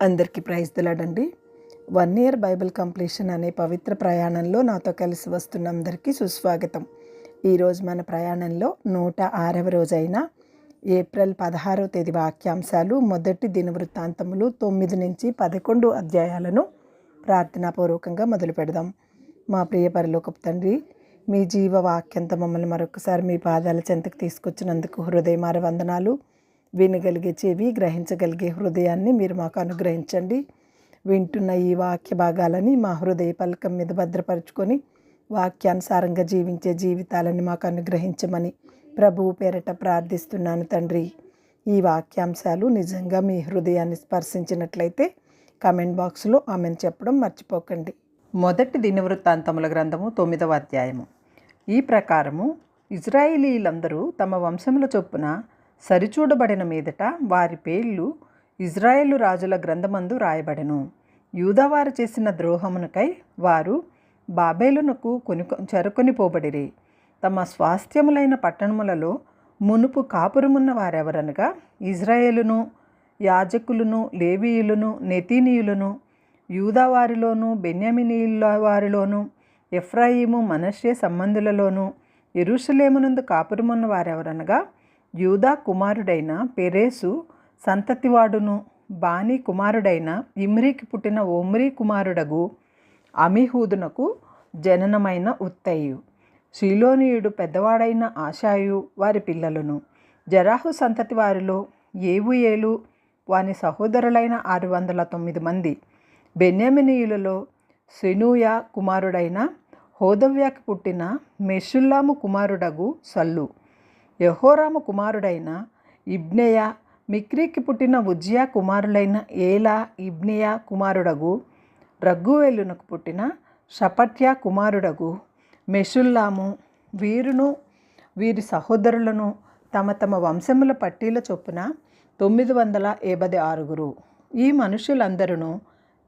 అందరికీ praise దిలాడండి. 1 year Bible completion అనే పవిత్ర ప్రయాణంలో నాతో కలిసి వస్తున్న అందరికీ సుస్వాగతం. ఈరోజు మన ప్రయాణంలో 106వ రోజైన ఏప్రిల్ 16వ తేదీ వాక్యాంశాలు, మొదటి దినవృత్తాంతములు 9 నుంచి 11 అధ్యాయాలను ప్రార్థనాపూర్వకంగా మొదలు పెడదాం. మా ప్రియ పరలోకపు తండ్రి, మీ జీవ వాక్యంతో మమ్మల్ని మరొకసారి మీ పాదాల చెంతకు తీసుకొచ్చినందుకు హృదయమార వందనాలు. వినగలిగే చెవి, గ్రహించగలిగే హృదయాన్ని మీరు మాకు అనుగ్రహించండి. వింటున్న ఈ వాక్య భాగాలని మా హృదయ పలకం మీద భద్రపరుచుకొని వాక్యానుసారంగా జీవించే జీవితాలని మాకు అనుగ్రహించమని ప్రభువు పేరట ప్రార్థిస్తున్నాను తండ్రి. ఈ వాక్యాంశాలు నిజంగా మీ హృదయాన్ని స్పర్శించినట్లయితే కామెంట్ బాక్స్లో ఆమెను చెప్పడం మర్చిపోకండి. మొదటి దినవృత్తాంతముల గ్రంథము 9వ అధ్యాయము. ఈ ప్రకారము ఇజ్రాయేలీలందరూ తమ వంశముల చొప్పున సరిచూడబడిన మీదట వారి పేర్లు ఇజ్రాయేలు రాజుల గ్రంథమందు రాయబడెను. యూదావారు చేసిన ద్రోహమునకై వారు బాబేలునకు చెరకొని పోబడిరి. తమ స్వాస్థ్యములైన పట్టణములలో మునుపు కాపురమున్న వారెవరనగా ఇజ్రాయేలును, యాజకులను, లేవీయులను, నెతీనీయులను, యూదావారిలోను, బెన్యామీనీయుల వారిలోను, ఎఫ్రాయిము, మనష్షే సంబంధులలోను, యెరూషలేమునందు కాపురమున్న వారెవరనగా యూదా కుమారుడైన పెరేసు సంతతివాడును, బానీ కుమారుడైన ఇమ్రికి పుట్టిన ఒమ్రీ కుమారుడగు అమీహూదునకు జననమైన ఉత్తయి, షీలోనీయుడు పెద్దవాడైన ఆషాయు వారి పిల్లలను, జరాహు సంతతి వారిలో ఏవుయేలు వాని సహోదరులైన 609 మంది, బెన్యామీనీయులలో సెనూయా కుమారుడైన హోదవ్యాకి పుట్టిన మెషుల్లాము కుమారుడగు సల్లు, యెహోరాము కుమారుడైన ఇబ్నెయ, మిక్రీకి పుట్టిన ఉజ్జియా కుమారులైన ఏలా, ఇబ్నియా కుమారుడగు రగ్గువేలునకు పుట్టిన షపట్యా కుమారుడగు మెషుల్లాము, వీరును వీరి సహోదరులను తమ తమ వంశముల పట్టీల చొప్పున 956. ఈ మనుషులందరూ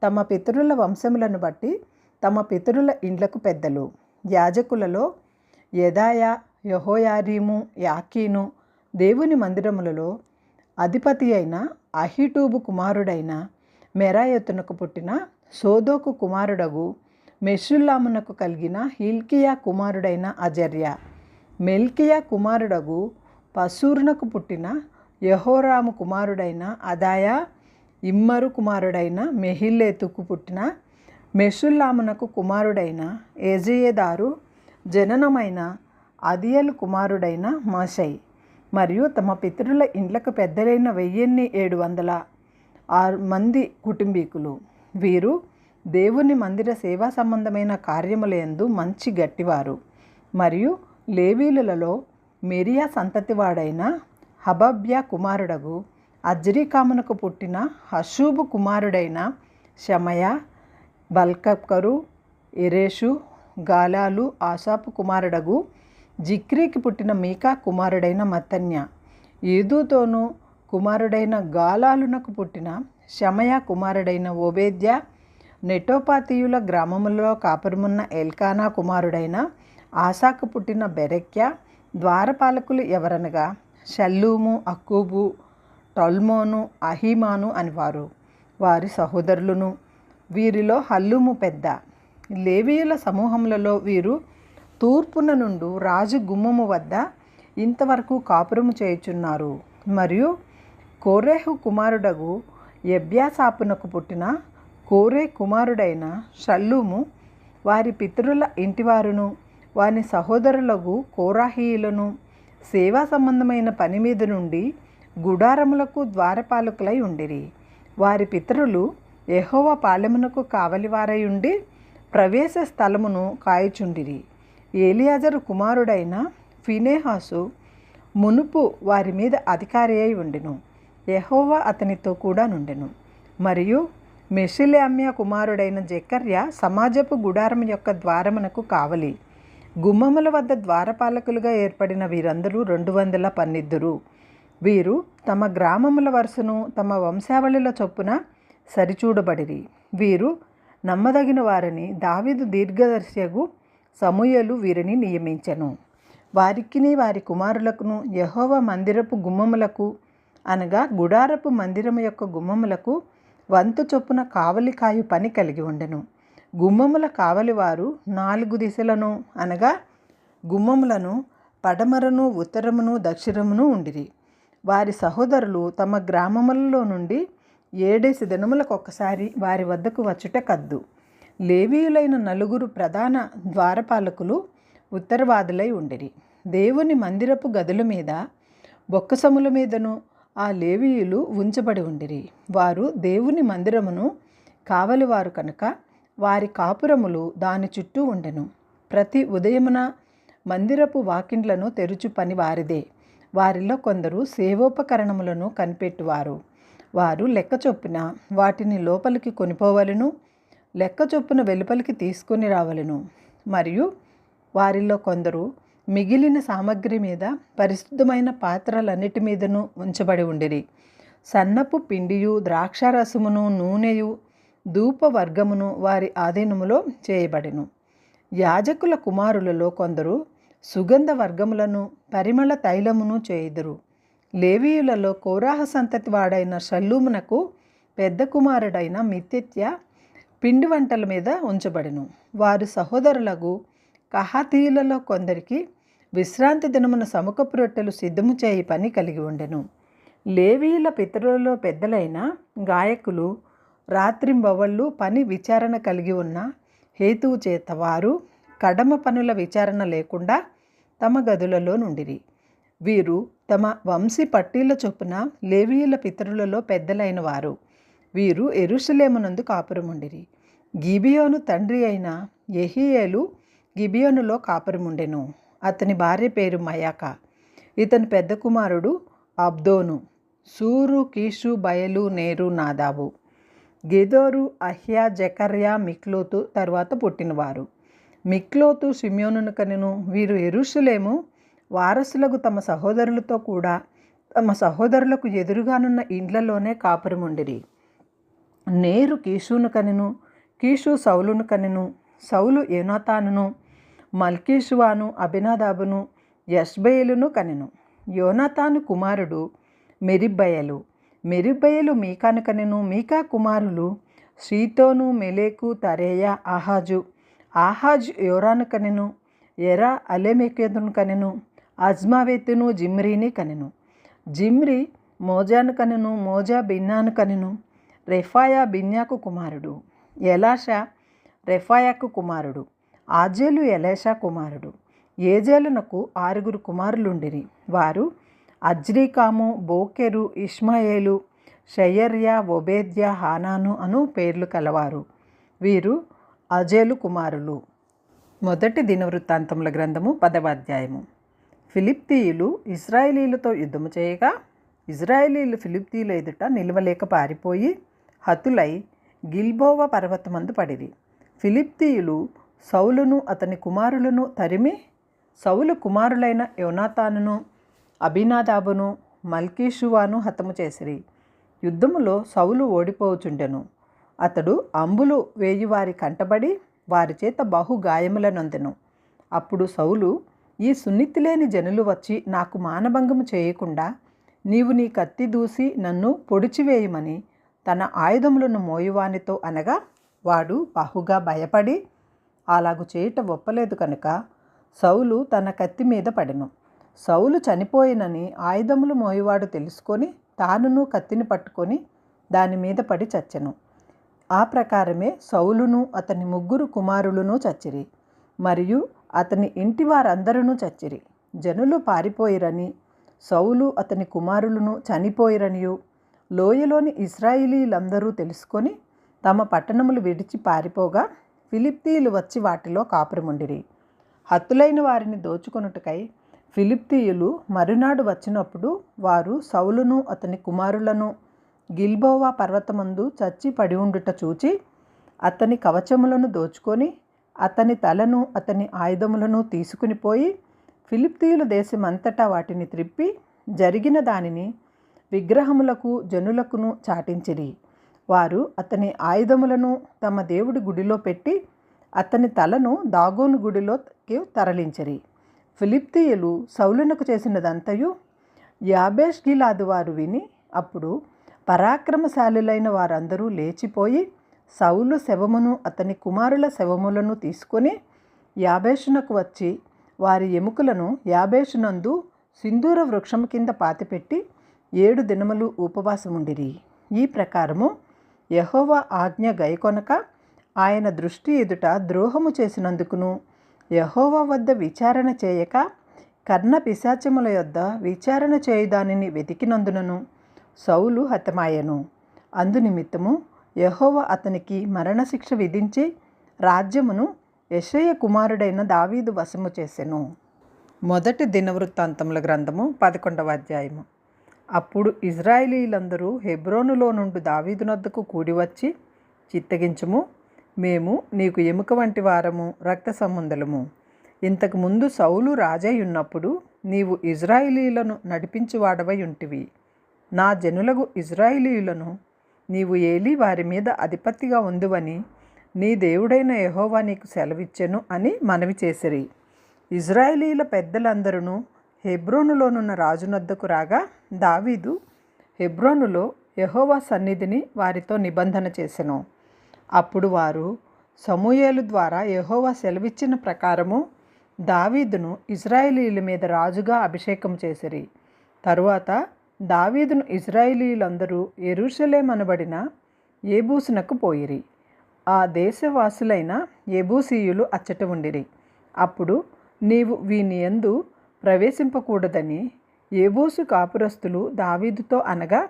తమ పితరుల వంశములను బట్టి తమ పితరుల ఇండ్లకు పెద్దలు. యాజకులలో యెదాయా, యెహోయారీము, యాకీను, దేవుని మందిరములలో అధిపతి అయిన అహీటూబు కుమారుడైన మెరాయోతునకు పుట్టిన సోదోకు కుమారుడగు మెషుల్లామునకు కలిగిన హిల్కియా కుమారుడైన అజర్య, మెల్కియా కుమారుడగు పసూరునకు పుట్టిన యెహోరాము కుమారుడైన అదాయా, ఇమ్మరు కుమారుడైన మెహిల్లేతుకు పుట్టిన మెషుల్లామునకు కుమారుడైన ఎజెయేదారు, జననమైన అదియలు కుమారుడైన మషై, మరియు తమ పితరుల ఇండ్లకు పెద్దలైన 1706 మంది కుటుంబీకులు. వీరు దేవుని మందిర సేవా సంబంధమైన కార్యములందు మంచి గట్టివారు. మరియు లేవీయులలో మెరియా సంతతివాడైన హబబ్యా కుమారుడగు అజ్రికామునకు పుట్టిన హషూబు కుమారుడైన షమయా, బల్కకరు, ఎరేషు, గాలాలు, ఆసాపు కుమారుడగు జిక్రీకి పుట్టిన మీకా కుమారుడైన మత్తన్య, ఏదూతోను కుమారుడైన గాలాలునకు పుట్టిన షమయా కుమారుడైన ఓబేద్య, నెటోపాతీయుల గ్రామములో కాపురమున్న ఎల్కానా కుమారుడైన ఆసాకు పుట్టిన బెరెక్య. ద్వారపాలకులు ఎవరనగా షల్లూము, అక్కూబు, టల్మోను, అహీమాను అనివారు వారి సహోదరులను. వీరిలో హల్లూము పెద్ద. లేవీయుల సమూహములలో వీరు తూర్పున నుండు రాజు గుమ్మము వద్ద ఇంతవరకు కాపురము చేయుచున్నారు. మరియు కోరేహు కుమారుడగు ఎబ్యాసాపునకు పుట్టిన కోరే కుమారుడైన షల్లూము వారి పితరుల ఇంటివారును, వారి సహోదరులకు కోరాహీయులను సేవా సంబంధమైన పని మీద నుండి గుడారములకు ద్వారపాలకులై ఉండిరి. వారి పితరులు యెహోవా పాలెమునకు కావలివారై ఉండి ప్రవేశ స్థలమును కాయుచుండిరి. ఎలియాజరు కుమారుడైన ఫీనెహాసు మునుపు వారి మీద అధికారి అయి ఉండెను. యెహోవా అతనితో కూడా నుండెను. మరియు మెషిలెమ్యా కుమారుడైన జెకర్య సమాజపు గుడారం యొక్క ద్వారమునకు కావలి. గుమ్మముల వద్ద ద్వారపాలకులుగా ఏర్పడిన వీరందరూ 212. వీరు తమ గ్రామముల వరుసను తమ వంశావళిల చొప్పున సరిచూడబడిరి. వీరు నమ్మదగిన వారని దావీదు దీర్ఘదర్శియగు సమూయేలు వీరిని నియమించెను. వారికిని వారి కుమారులకును యెహోవా మందిరపు గుమ్మములకు అనగా గుడారపు మందిరము యొక్క గుమ్మములకు వంతు చొప్పున కావలికాయు పని కలిగి ఉండెను. గుమ్మముల కావలివారు 4 దిశలను అనగా గుమ్మములను పడమరను, ఉత్తరమును, దక్షిణమును ఉండిరి. వారి సహోదరులు తమ గ్రామములలో నుండి 7 దినములకొకసారి వారి వద్దకు వచ్చుట కద్దు. లేవీయులైన 4 ప్రధాన ద్వారపాలకులు ఉత్తరవాదులై ఉండిరి. దేవుని మందిరపు గదుల మీద, బొక్కసముల మీదను ఆ లేవీయులు ఉంచబడి ఉండిరి. వారు దేవుని మందిరమును కావలివారు కనుక వారి కాపురములు దాని చుట్టూ ఉండెను. ప్రతి ఉదయమున మందిరపు వాకిండ్లను తెరుచు పని వారిదే. వారిలో కొందరు సేవోపకరణములను కనిపెట్టువారు. వారు లెక్క చొప్పున వాటిని లోపలికి కొనిపోవలను, లెక్క చొప్పున వెలుపలికి తీసుకొని రావలను. మరియు వారిలో కొందరు మిగిలిన సామగ్రి మీద, పరిశుద్ధమైన పాత్రలన్నిటి మీదను ఉంచబడి ఉండిరి. సన్నపు పిండియు, ద్రాక్షారసమును, నూనెయు, ధూపవర్గమును వారి ఆధీనములో చేయబడెను. యాజకుల కుమారులలో కొందరు సుగంధ వర్గములను, పరిమళ తైలమును చేయుదురు. లేవీయులలో కోరాహ సంతతి వాడైన షల్లూమునకు పెద్ద కుమారుడైన మిత్తెత్య పిండి వంటల మీద ఉంచబడెను. వారు సహోదరులకు కహాతీయులలో కొందరికి విశ్రాంతి దినమున సముఖపు రొట్టెలు సిద్ధము చేయి పని కలిగి ఉండెను. లేవీయుల పితరులలో పెద్దలైన గాయకులు రాత్రింబవళ్ళు పని విచారణ కలిగి ఉన్న హేతువు చేత వారు కడమ పనుల విచారణ లేకుండా తమ గదులలో నుండిరి. వీరు తమ వంశీ పట్టీల చొప్పున లేవీయుల పితరులలో పెద్దలైన వారు. వీరు యెరూషలేమునందు కాపురముండిరి. గిబియోను తండ్రి అయిన యెహీయేలు గిబియోనులో కాపురముండెను. అతని భార్య పేరు మయాక. ఇతని పెద్ద కుమారుడు అబ్దోను. సూరు, కీషు, బయలు, నేరు, నాదాబు. గెదోరు, అహ్యా, జకర్యా, మిక్లోతు తరువాత పుట్టినవారు. మిక్లోతు షిమ్యోనును కనెను. వీరు యెరూషలేము వారసులకు తమ సహోదరులతో కూడా తమ సహోదరులకు ఎదురుగానున్న ఇండ్లలోనే కాపురముండిరి. నేరు కీషును కనెను. కీషు సౌలును కనెను. సౌలు యోనాతానును, మల్కీషువాను, అబినాదాబును, యష్బయలును కనెను. యోనాతాను కుమారుడు మెరిబ్బయలు. మెరిబ్బయలు మీకాను కనెను. మీకా కుమారులు షీతోను, మెలేకు, తరేయా, ఆహాజు. ఆహాజు యోరాను కనెను. ఎరా అలెమెకెతును కనెను. అజ్మావేతును, జిమ్రీని కనెను. జిమ్రీ మోజాను కనెను. మోజా బిన్నాను కనెను. రెఫాయా బిన్యాకు కుమారుడు. ఎలాషా రెఫాయాకు కుమారుడు. ఆజేలు ఎలేషా కుమారుడు. ఏజేలునకు 6 కుమారులుండిరి. వారు అజ్రీకాము, బోకెరు, ఇష్మాయేలు, షయర్యా, ఒబేద్యా, హానాను అను పేర్లు కలవారు. వీరు అజేలు కుమారులు. మొదటి దినవృత్తాంతముల గ్రంథము 10వ అధ్యాయము. ఫిలిప్తీయులు ఇశ్రాయేలీలతో యుద్ధము చేయగా ఇశ్రాయేలీలు ఫిలిప్తీయుల ఎదుట నిలవలేక పారిపోయి హతులై గిల్బోవ పర్వతమందు పడిరి. ఫిలిప్తీయులు సౌలును అతని కుమారులను తరిమి సౌలు కుమారులైన యోనాతానును, అబినాదాబును, మల్కీషువాను హతము చేసిరి. యుద్ధములో సౌలు ఓడిపోచుండెను. అతడు అంబులు వేయువారి కంటబడి వారి చేత బహు గాయములనొందెను. అప్పుడు సౌలు, ఈ సున్నితి లేని జనులు వచ్చి నాకు మానభంగము చేయకుండా నీవు నీ కత్తి దూసి నన్ను పొడిచివేయమని తన ఆయుధములను మోయువానితో అనగా వాడు బహుగా భయపడి అలాగు చేయుట ఒప్పలేదు కనుక సౌలు తన కత్తి మీద పడెను. సౌలు చనిపోయినని ఆయుధములు మోయువాడు తెలుసుకొని తానును కత్తిని పట్టుకొని దాని మీద పడి చచ్చెను. ఆ ప్రకారమే సౌలును అతని 3 కుమారులను చచ్చిరి. మరియు అతని ఇంటి వారందరూ చచ్చిరి. జనులు పారిపోయిరని సౌలు అతని కుమారులను చనిపోయిరనియు లోయలోని ఇశ్రాయేలీలందరూ తెలుసుకొని తమ పట్టణములు విడిచి పారిపోగా ఫిలిప్తీయులు వచ్చి వాటిలో కాపురముండిరి. హతులైన వారిని దోచుకొనుటకై ఫిలిప్తీయులు మరునాడు వచ్చినప్పుడు వారు సౌలును అతని కుమారులను గిల్బోవా పర్వతమందు చచ్చి పడి ఉండుట చూచి అతని కవచములను దోచుకొని అతని తలను అతని ఆయుధములను తీసుకుని పోయి ఫిలిప్తీయుల దేశమంతటా వాటిని త్రిప్పి జరిగిన దానిని విగ్రహములకు జనులకును చాటించిరి. వారు అతని ఆయుధములను తమ దేవుడి గుడిలో పెట్టి అతని తలను దాగోను గుడిలోకి తరలించిరి. ఫిలిప్తీయులు సౌలునకు చేసినదంతయు యాబేష్ గిలాదు వారు విని అప్పుడు పరాక్రమశాలులైన వారందరూ లేచిపోయి సౌలు శవమును అతని కుమారుల శవములను తీసుకొని యాబేషునకు వచ్చి వారి ఎముకలను యాబేషునందు సింధూర వృక్షము కింద పాతిపెట్టి 7 దినములు ఉపవాసముండిరి. ఈ ప్రకారము యెహోవా ఆజ్ఞ గైకొనక ఆయన దృష్టి ఎదుట ద్రోహము చేసినందుకును, యెహోవా వద్ద విచారణ చేయక కర్ణ పిశాచముల యొద్ద విచారణ చేయుదానిని వెతికినందునను సౌలు హతమాయెను. అందునిమిత్తము యెహోవా అతనికి మరణశిక్ష విధించి రాజ్యమును యెషయ కుమారుడైన దావీదు వశము చేసెను. మొదటి దినవృత్తాంతముల గ్రంథము 11వ అధ్యాయము. అప్పుడు ఇశ్రాయేలీయులందరూ హెబ్రోనులో నుండి దావీదునొద్దకు కూడివచ్చి, చిత్తగించుము, మేము నీకు ఎముక వంటి వారము, రక్త సంబంధులము. ఇంతకుముందు సౌలు రాజై ఉన్నప్పుడు నీవు ఇశ్రాయేలీయులను నడిపించువాడవై ఉంటివి. నా జనులకు ఇశ్రాయేలీయులను నీవు ఏలి వారి మీద అధిపతిగా ఉందువని నీ దేవుడైన యెహోవా నీకు సెలవిచ్చెను అని మనవి చేసిరి. ఇశ్రాయేలీయుల పెద్దలందరూ హెబ్రోనులోనున్న రాజునొద్దకు రాగా దావీదు హెబ్రోనులో యెహోవా సన్నిధిని వారితో నిబంధన చేసెను. అప్పుడు వారు సమూయేలు ద్వారా యెహోవా సెలవిచ్చిన ప్రకారము దావీదును ఇశ్రాయేలీయుల మీద రాజుగా అభిషేకం చేసిరి. తరువాత దావీదును ఇశ్రాయేలీయులందరూ యెరూషలేమనబడిన ఏబూసునకు పోయిరి. ఆ దేశవాసులైన యెబూసీయులు అచ్చట ఉండిరి. అప్పుడు నీవు వీని యందు ప్రవేశింపకూడదని యెబూసు కాపురస్తులు దావీదుతో అనగా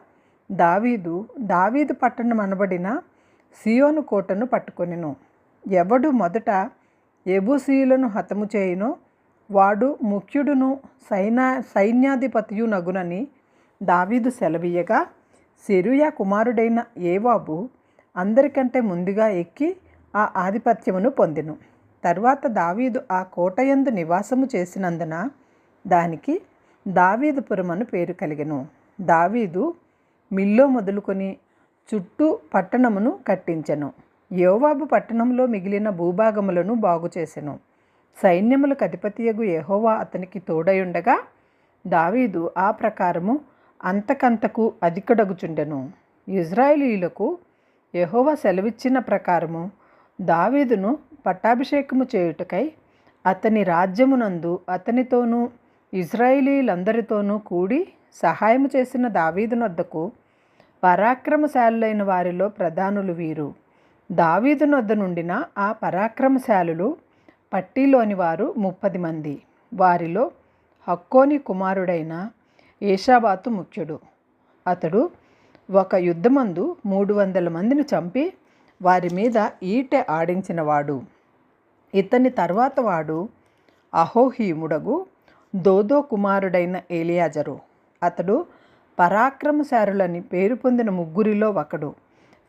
దావీదు పట్టణమనబడిన సీయోను కోటను పట్టుకొనెను. ఎవడు మొదట యెబూసీయులను హతము చేయునో వాడు ముఖ్యుడును సైన్యాధిపతియు నగునని దావీదు సెలవీయగా, సెరూయా కుమారుడైన యోవాబు అందరికంటే ముందుగా ఎక్కి ఆ ఆధిపత్యమును పొందెను. తర్వాత దావీదు ఆ కోటయందు నివాసము చేసినందున దానికి దావీదుపురం అను పేరు కలిగెను. దావీదు మిల్లో మొదలుకొని చుట్టూ పట్టణమును కట్టించెను. యోవాబు పట్టణంలో మిగిలిన భూభాగములను బాగుచేసెను. సైన్యములకు అధిపతియగు యెహోవా అతనికి తోడయుండగా దావీదు ఆ ప్రకారము అంతకంతకు అధికుడగుచుండెను. ఇశ్రాయేలీయులకు యెహోవా సెలవిచ్చిన ప్రకారము దావీదును పట్టాభిషేకము చేయుటకై అతని రాజ్యమునందు అతనితోనూ ఇశ్రాయేలీయులందరితోనూ కూడి సహాయము చేసిన దావీదునొద్దకు పరాక్రమశాలులైన వారిలో ప్రధానులు వీరు. దావీదునొద్ద నుండిన ఆ పరాక్రమశాలులు పట్టీలోని వారు 30 మంది. వారిలో హక్కోని కుమారుడైన ఏషాబాతు ముఖ్యుడు. అతడు ఒక యుద్ధమందు 300 మందిని చంపి వారి మీద ఈటె ఆడించినవాడు. ఇతని తర్వాత వాడు అహోహీముడగు దోదో కుమారుడైన ఎలియాజరు. అతడు పరాక్రమశాలులని పేరు పొందిన ముగ్గురిలో ఒకడు.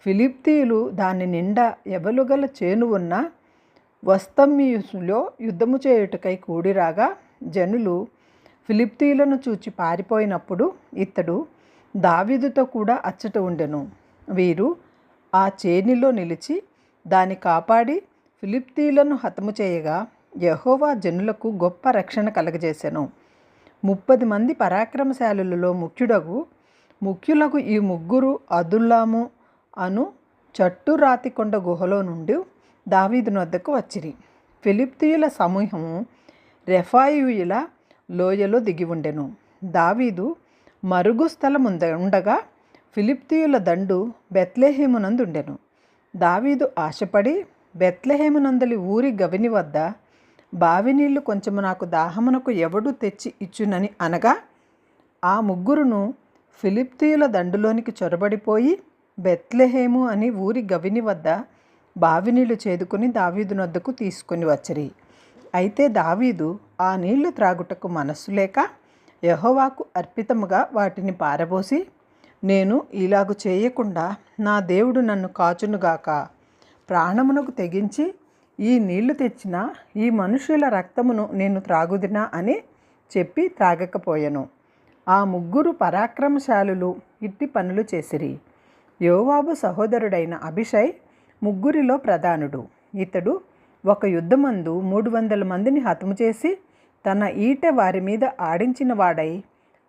ఫిలిష్తీయులు దాని నిండా ఎబలుగల చేను ఉన్న వస్తమ్మియులో యుద్ధము చేయుటకై కూడిరాగా జనులు ఫిలిష్తీయులను చూచి పారిపోయినప్పుడు ఇతడు దావీదుతో కూడా అచ్చట ఉండెను. వీరు ఆ చేనిలో నిలిచి దాన్ని కాపాడి ఫిలిష్తీయులను హతము చేయగా యెహోవా జనులకు గొప్ప రక్షణ కలగజేసెను. 30 మంది పరాక్రమశాలులలో ముఖ్యులకు ఈ ముగ్గురు అదుల్లాము అను చట్టు రాతికొండ గుహలో నుండి దావీదునొద్దకు వచ్చిరి. ఫిలిష్తీయుల సమూహము రెఫాయీయుల లోయలో దిగి ఉండెను. దావీదు మరుగు స్థలం ఉండగా ఫిలిష్తీయుల దండు బెత్లెహేమునందుండెను. దావీదు ఆశపడి బెత్లెహేమునందలి ఊరి గవిని వద్ద బావినీళ్లు కొంచెము నాకు దాహమునకు ఎవడు తెచ్చి ఇచ్చునని అనగా ఆ ముగ్గురును ఫిలిష్తీయుల దండులోనికి చొరబడిపోయి బెత్లెహేము అని ఊరి గవిని వద్ద బావినీళ్లు చేదుకొని దావీదునొద్దకు తీసుకొని వచ్చిరి. అయితే దావీదు ఆ నీళ్లు త్రాగుటకు మనస్సు లేక యెహోవాకు అర్పితముగా వాటిని పారబోసి, నేను ఇలాగు చేయకుండా నా దేవుడు నన్ను కాచునుగాక, ప్రాణమునకు తెగించి ఈ నీళ్లు తెచ్చిన ఈ మనుషుల రక్తమును నేను త్రాగుదినా అని చెప్పి త్రాగకపోయెను. ఆ ముగ్గురు పరాక్రమశాలులు ఇట్టి పనులు చేసిరి. యోవాబు సహోదరుడైన అబీషై ముగ్గురిలో ప్రధానుడు. ఇతడు ఒక యుద్ధమందు 300 మందిని హతము చేసి తన ఈటె వారి మీద ఆడించిన వాడై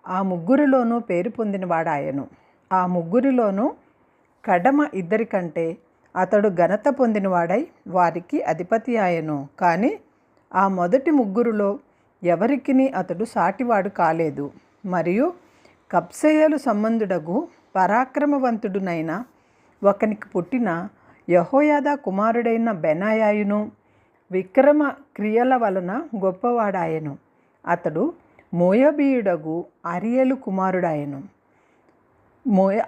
ఆ ముగ్గురిలోనూ పేరు పొందినవాడాయను. ఆ ముగ్గురిలోనూ కడమ ఇద్దరికంటే అతడు ఘనత పొందినవాడై వారికి అధిపతి ఆయను. కానీ ఆ మొదటి ముగ్గురులో ఎవరికిని అతడు సాటివాడు కాలేదు. మరియు కబ్సెయలు సంబంధుడగు పరాక్రమవంతుడునైన ఒకనికి పుట్టిన యెహోయాదా కుమారుడైన బెనాయాయును విక్రమ క్రియల వలన గొప్పవాడాయను. అతడు మోయాబీయుడగు అరియలు కుమారుడాయను.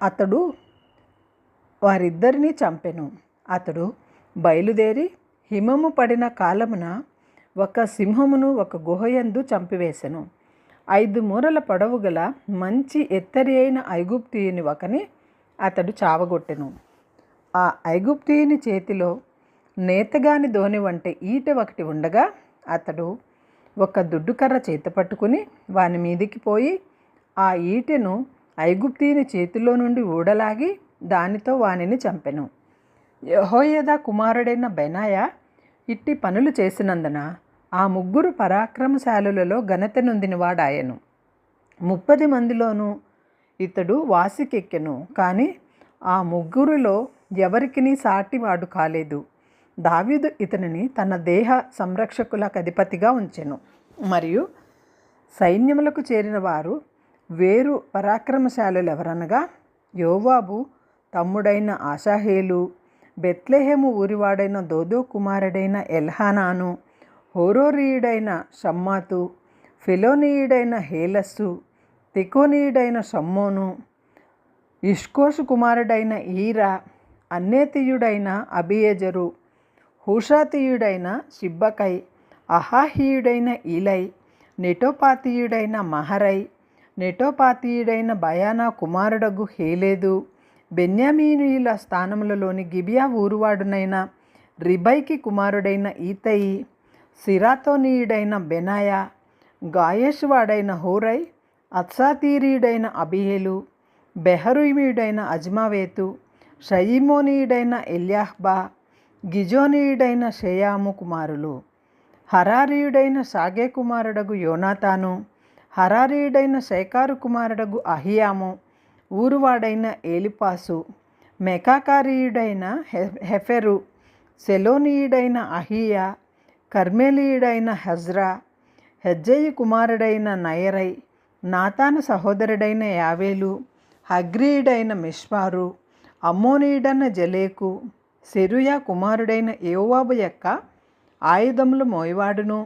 అతడు వారిద్దరినీ చంపెను. అతడు బయలుదేరి హిమము పడిన కాలమున ఒక సింహమును ఒక గుహయందు చంపివేశెను. 5 మూరల పొడవు గల మంచి ఎత్తరి అయిన ఐగుప్తీయుని ఒకని అతడు చావగొట్టెను. ఆ ఐగుప్తీయుని చేతిలో నేతగాని దోణి వంటి ఈటె ఒకటి ఉండగా అతడు ఒక దుడ్డుకర్ర చేత పట్టుకుని వాని మీదికి పోయి ఆ ఈటెను ఐగుప్తీయుని చేతిలో నుండి ఊడలాగి దానితో వానిని చంపెను. యెహోయాదా కుమారుడైన బెనాయా ఇట్టి పనులు చేసినందున ఆ ముగ్గురు పరాక్రమశాలులలో ఘనత నొందినవాడాయను. 30 మందిలోనూ ఇతడు వాసికెక్కెను. కానీ ఆ ముగ్గురిలో ఎవరికిని సాటివాడు కాలేదు. దావీదు ఇతనిని తన దేహ సంరక్షకులకు అధిపతిగా ఉంచెను. మరియు సైన్యములకు చేరిన వారు వేరు పరాక్రమశాలులు ఎవరనగా యోవాబు తమ్ముడైన ఆషాహేలు, బెత్లెహేము ఊరివాడైన దోదో కుమారుడైన ఎల్హానాను, హోరోరీయుడైన షమ్మాతు, ఫిలోనీయుడైన హేలస్సు, తికోనీయుడైన షమ్మోను, ఇష్కోషు కుమారుడైన ఈరా, అన్నేతీయుడైన అబియేజరు, హూషాతీయుడైన షిబ్బకై, అహాహీయుడైన ఈలై, నెటోపాతీయుడైన మహరై, నెటోపాతీయుడైన బయానా కుమారుడగు హేలేదు, బెన్యామీనీయుల స్థానములలోని గిబియా ఊరువాడునైన రిబైకి కుమారుడైన ఈతయి, సిరాతోనీయుడైన బెనాయా, గాయేషువాడైన హోరై, అత్సాతీరీయుడైన అబియేలు, బెహరుమీయుడైన అజ్మావేతు, షయీమోనీయుడైన ఎల్యాహ్బా, గిజోనీయుడైన షేయాము కుమారులు. హరారీయుడైన షాగే కుమారుడగు యోనాతాను, హరారీయుడైన షేకారు కుమారుడగు అహియాము, ఊరువాడైన ఏలిపాసు, మెకాకారీయుడైన హెఫెరు, సెలోనీయుడైన అహియా, కర్మెలీయుడైన హెజ్రా, హెజ్జయి కుమారుడైన నయరై, నాతాను సహోదరుడైన యావేలు, హగ్రీయుడైన మిష్మారు, అమ్మోనీయుడైన జలేకు, సెరుయా కుమారుడైన యోవాబు యొక్క ఆయుధములు మోయవాడును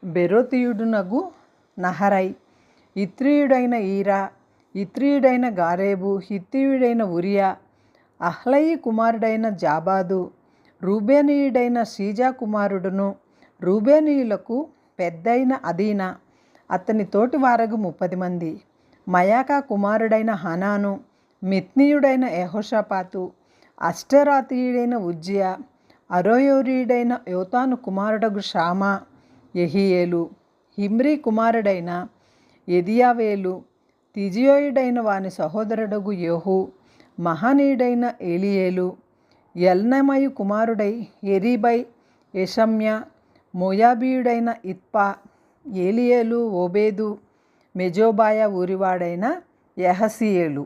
బెరోతీయుడునగు నహరై, ఇత్రీయుడైన ఈరా, ఇత్రీయుడైన గారేబు, హిత్తీయుడైన ఉరియా, అహ్లయి కుమారుడైన జాబాదు, రూబేనీయుడైన షీజా కుమారుడును, రూబేనీయులకు పెద్దయిన అదీనా, అతని తోటి వారగు 30 మంది, మయాకా కుమారుడైన హనాను, మిత్నీయుడైన యెహోషాపాతు, అష్టరాతీయుడైన ఉజ్జియా, అరోయోరీయుడైన యోతాను కుమారుడగు షామా, యెహీయేలు, హిమ్రీ కుమారుడైన ఎదియావేలు, తిజియోయుడైన వాని సహోదరుడగు యేహు, మహనీయుడైన ఏలియేలు, ఎల్నమయు కుమారుడై ఎరీబై, యెషమ్యా, మోయాబీయుడైన ఇత్పా, ఏలియేలు, ఓబేదు, మెజోబాయ ఊరివాడైన యహసీయేలు.